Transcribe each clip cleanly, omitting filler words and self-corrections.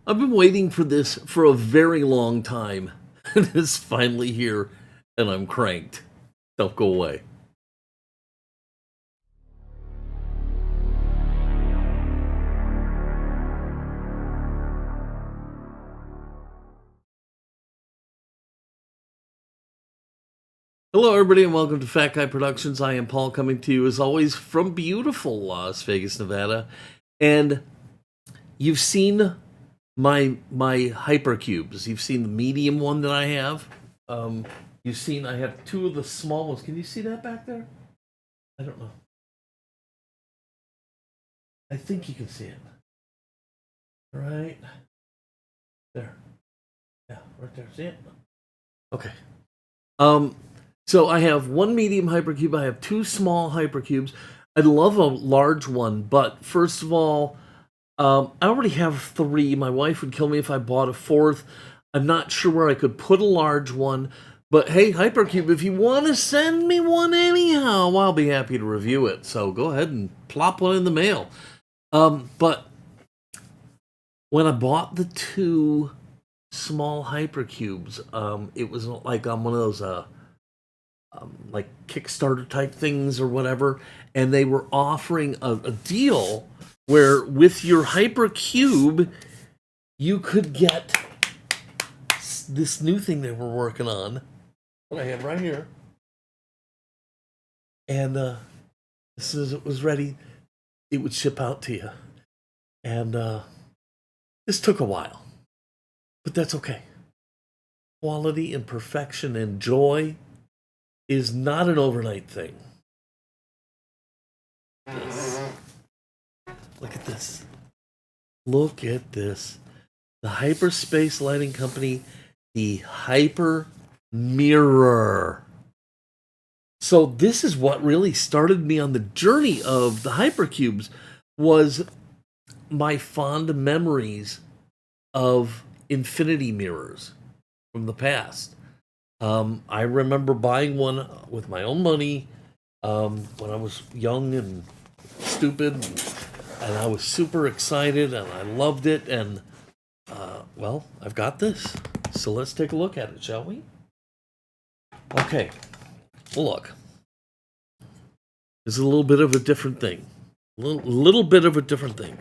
I've been waiting for this for a very long time. And it's finally here, and I'm cranked. Don't go away. Hello, everybody, and welcome to Fat Guy Productions. I am Paul, coming to you as always from beautiful Las Vegas, Nevada. And you've seen my hypercubes. You've seen the medium one that I have. You've seen I have two of the small ones. Can you see that back there? I don't know. I think you can see it. Right there. Yeah, right there. See it? Okay. So I have one medium hypercube. I have two small hypercubes. I'd love a large one, but first of all, I already have three. My wife would kill me if I bought a fourth. I'm not sure where I could put a large one, but hey, Hypercube, if you want to send me one anyhow, I'll be happy to review it. So go ahead and plop one in the mail. But when I bought the two small Hypercubes, it was like on one of those like Kickstarter type things or whatever, and they were offering a deal where with your Hypercube you could get this new thing they were working on that I have right here, and as soon as it was ready it would ship out to you. And this took a while, but that's okay. Quality and perfection and joy is not an overnight thing. Look at this. Look at this. The Hyperspace Lighting Company, the HYPERMIRROR. So this is what really started me on the journey of the Hypercubes, was my fond memories of infinity mirrors from the past. I remember buying one with my own money when I was young and stupid, and I was super excited and I loved it. And well, I've got this, so let's take a look at it, shall we? Okay, well, look, this is a little bit of a different thing. Little bit of a different thing.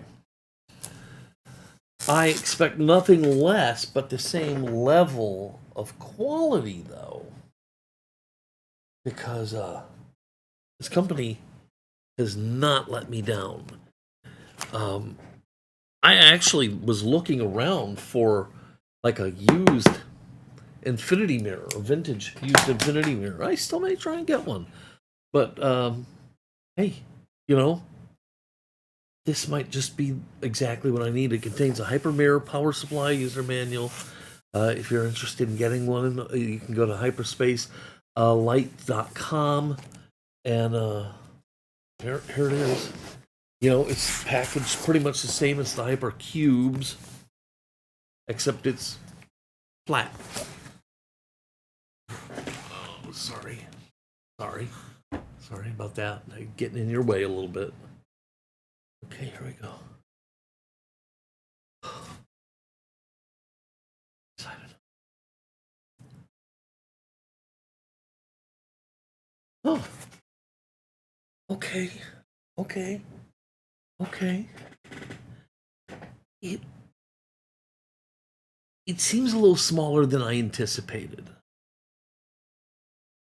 I expect nothing less but the same level of quality, though, because this company has not let me down. I actually was looking around for like a used infinity mirror, a vintage used infinity mirror. I still may try and get one, but hey, you know, this might just be exactly what I need. It contains a HYPERMIRROR power supply, user manual. If you're interested in getting one, you can go to hyperspacelight.com, and here it is. You know, it's packaged pretty much the same as the Hypercubes, except it's flat. Oh, sorry about that. I'm getting in your way a little bit. Okay, here we go. Excited. Oh. Okay. It seems a little smaller than I anticipated.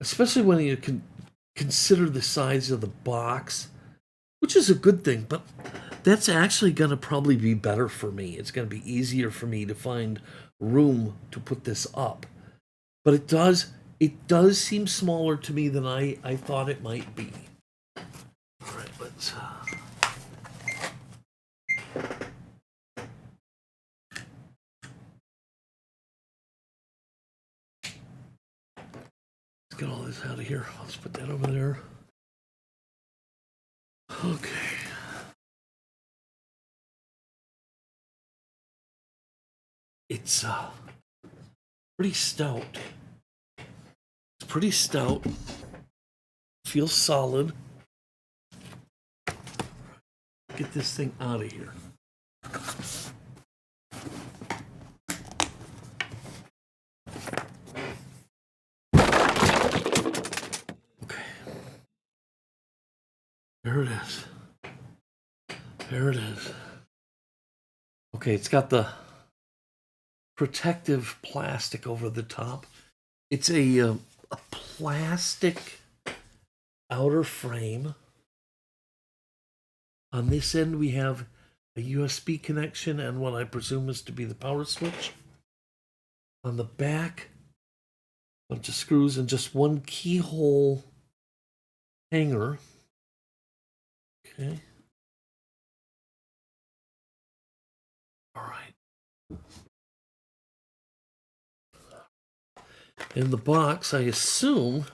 Especially when you can consider the size of the box, which is a good thing, but that's actually going to probably be better for me. It's going to be easier for me to find room to put this up. But it does seem smaller to me than I thought it might be. All right, let's get all this out of here. Let's put that over there. Okay. It's pretty stout. It's pretty stout. Feels solid. Get this thing out of here. There it is. There it is. Okay, it's got the protective plastic over the top. It's a plastic outer frame. On this end, we have a USB connection and what I presume is to be the power switch. On the back, a bunch of screws and just one keyhole hanger. Okay. All right. In the box, I assume,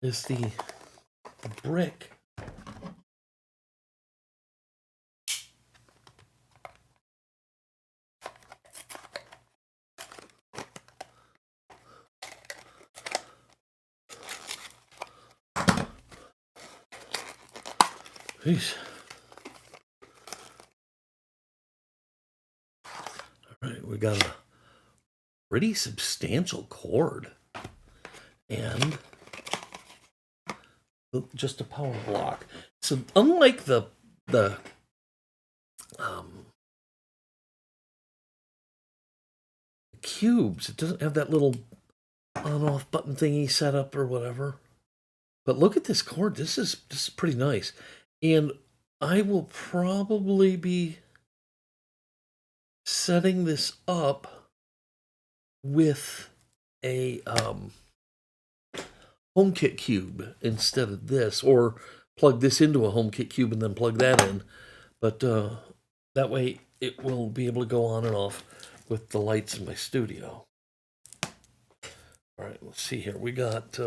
is the brick. Jeez. All right, we got a pretty substantial cord and just a power block. So unlike the cubes, it doesn't have that little on-off button thingy set up or whatever. But look at this cord. This is pretty nice. And I will probably be setting this up with a HomeKit cube instead of this, or plug this into a HomeKit cube and then plug that in. But that way it will be able to go on and off with the lights in my studio. All right, let's see here. We got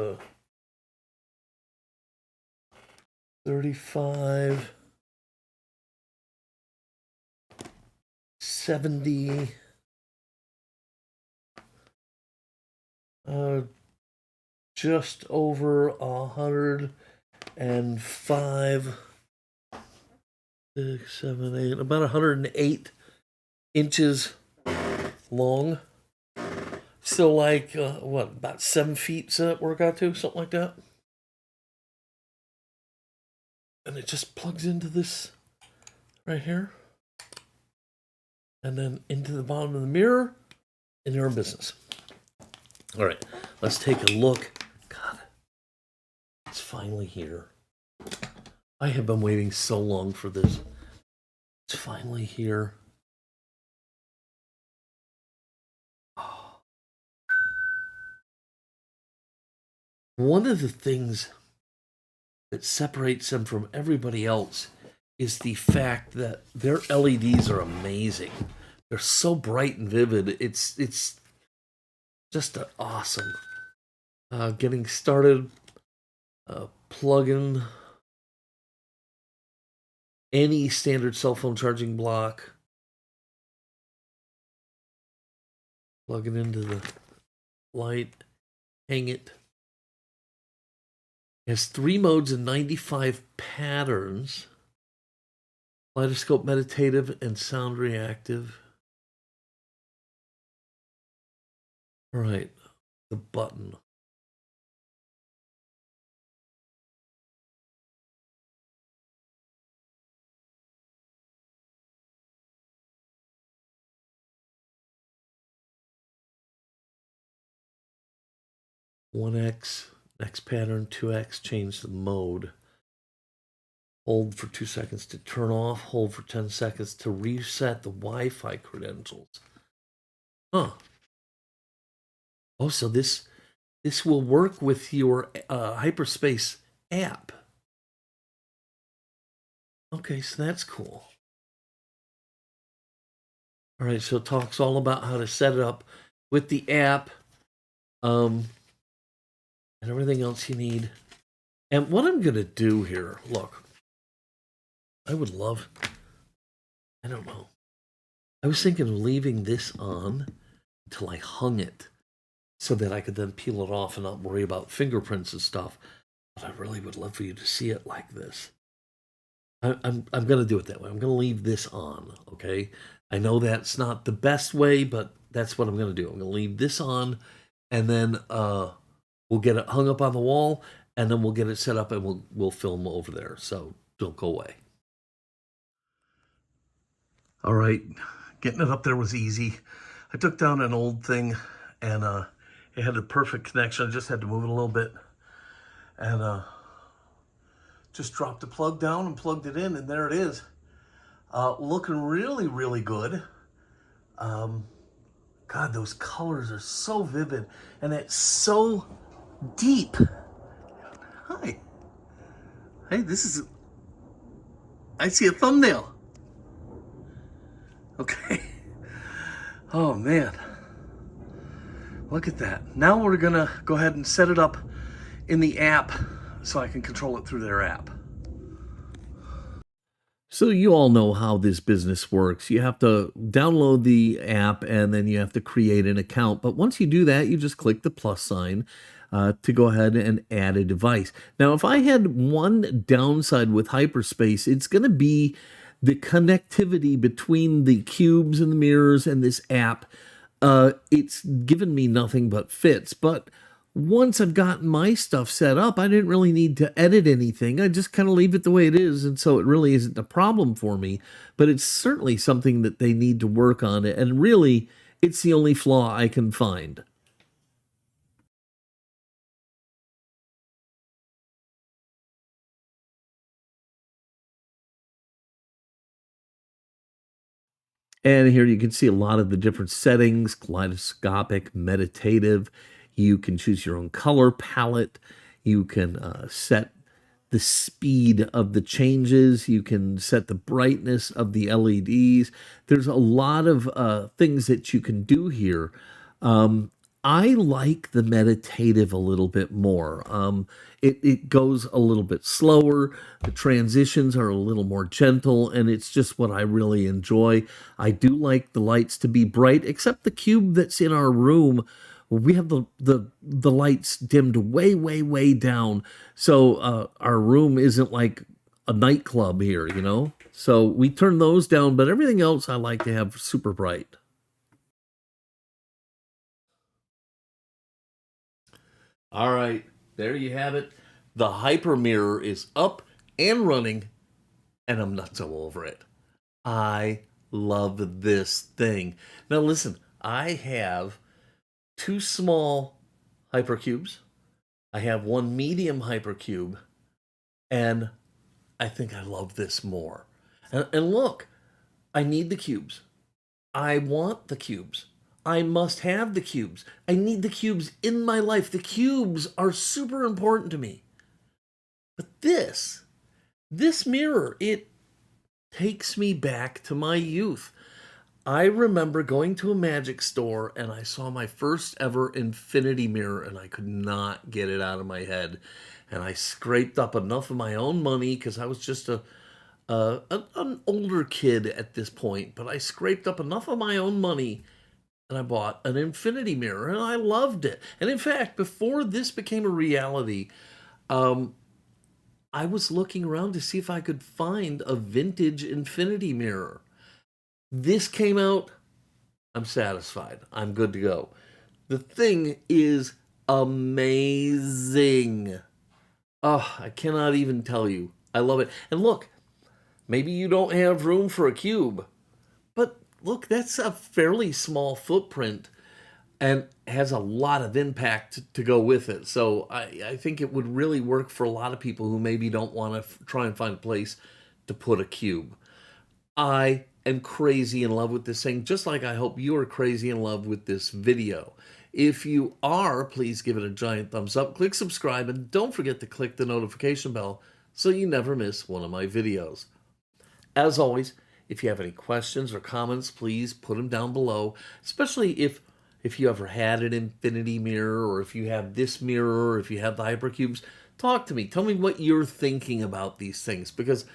35, 70, just over 105, 6, 7, 8, about 108 inches long. So like, what, about 7 feet does that work out to? Something like that. And it just plugs into this right here. And then into the bottom of the mirror, and you're in business. All right, let's take a look. God, it's finally here. I have been waiting so long for this. It's finally here. Oh. One of the things that separates them from everybody else is the fact that their LEDs are amazing. They're so bright and vivid. It's just awesome. Getting started, plug in any standard cell phone charging block. Plug it into the light, hang it. It has 3 modes and 95 patterns. Kaleidoscope meditative and sound reactive. All right, the button. One X, next pattern, 2X, change the mode. Hold for 2 seconds to turn off, hold for 10 seconds to reset the Wi-Fi credentials. Huh. Oh, so this will work with your Hyperspace app. Okay, so that's cool. All right, so it talks all about how to set it up with the app, and everything else you need. And what I'm going to do here, look, I would love, I don't know. I was thinking of leaving this on until I hung it so that I could then peel it off and not worry about fingerprints and stuff. But I really would love for you to see it like this. I'm going to do it that way. I'm going to leave this on, okay? I know that's not the best way, but that's what I'm going to do. I'm going to leave this on, and then we'll get it hung up on the wall, and then we'll get it set up, and we'll film over there. So don't go away. All right, getting it up there was easy. I took down an old thing, and it had a perfect connection. I just had to move it a little bit, and just dropped the plug down and plugged it in, and there it is. Looking really, really good. God, those colors are so vivid, and it's so deep. Hi. Hey, this is... I see a thumbnail. Okay. Oh, man. Look at that. Now we're going to go ahead and set it up in the app so I can control it through their app. So you all know how this business works. You have to download the app and then you have to create an account. But once you do that, you just click the plus sign to go ahead and add a device. Now, if I had one downside with Hyperspace, it's going to be the connectivity between the cubes and the mirrors and this app. It's given me nothing but fits. But once I've gotten my stuff set up, I didn't really need to edit anything. I just kind of leave it the way it is, and so it really isn't a problem for me. But it's certainly something that they need to work on, and really, it's the only flaw I can find. And here you can see a lot of the different settings: kaleidoscopic, meditative. You can choose your own color palette. You can set the speed of the changes. You can set the brightness of the LEDs. There's a lot of things that you can do here. I like the meditative a little bit more. It goes a little bit slower. The transitions are a little more gentle, and it's just what I really enjoy. I do like the lights to be bright, except the cube that's in our room. We have the lights dimmed way, way, way down, so our room isn't like a nightclub here, you know? So we turn those down, but everything else I like to have super bright. All right, there you have it. The HYPERMIRROR is up and running, and I'm not so over it. I love this thing. Now listen, I have two small hypercubes. I have one medium hypercube, and I think I love this more. And look, I need the cubes. I want the cubes. I must have the cubes. I need the cubes in my life. The cubes are super important to me. But this mirror, it takes me back to my youth. I remember going to a magic store and I saw my first ever infinity mirror and I could not get it out of my head. And I scraped up enough of my own money because I was just an older kid at this point, but I scraped up enough of my own money and I bought an infinity mirror and I loved it. And in fact, before this became a reality, I was looking around to see if I could find a vintage infinity mirror. This came out, I'm satisfied. I'm good to go. The thing is amazing. Oh, I cannot even tell you. I love it. And look, maybe you don't have room for a cube, but look, that's a fairly small footprint and has a lot of impact to go with it. So I think it would really work for a lot of people who maybe don't want to try and find a place to put a cube. I am crazy in love with this thing, just like I hope you are crazy in love with this video. If you are, please give it a giant thumbs up, click subscribe, and don't forget to click the notification bell so you never miss one of my videos. As always, if you have any questions or comments, please put them down below, especially if you ever had an infinity mirror, or if you have this mirror, or if you have the hypercubes. Talk to me. Tell me what you're thinking about these things, because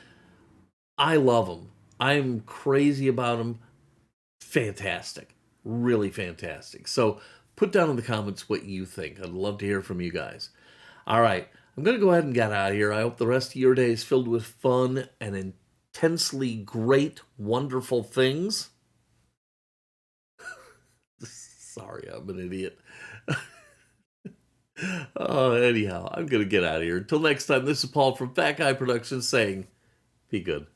I love them. I'm crazy about them. Fantastic. Really fantastic. So put down in the comments what you think. I'd love to hear from you guys. All right. I'm going to go ahead and get out of here. I hope the rest of your day is filled with fun and intensely great, wonderful things. Sorry, I'm an idiot. Anyhow, I'm going to get out of here. Until next time, this is Paul from Fat Guy Productions saying Be good.